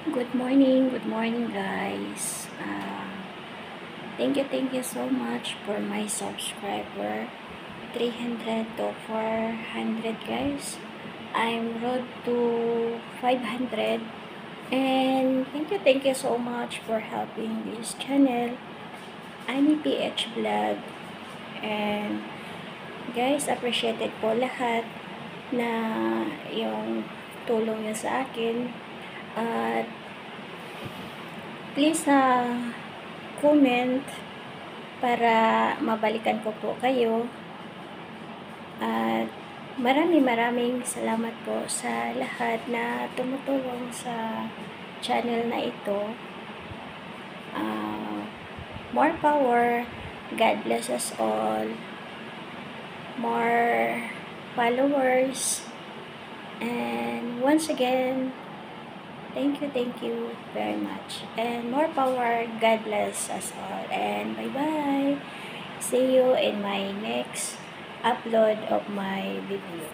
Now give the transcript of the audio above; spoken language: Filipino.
Good morning guys. Thank you so much for my subscriber. 300 to 400 guys. I'm road to 500. And thank you so much for helping this channel. Ani PH Vlog. And guys, appreciated po lahat na yung tulong niyo sa akin. At please comment para mabalikan ko po kayo. At maraming salamat po sa lahat na tumutulong sa channel na ito. More power. God bless us all. More followers. And once again, thank you very much. And more power. God bless us all. And bye-bye. See you in my next upload of my video.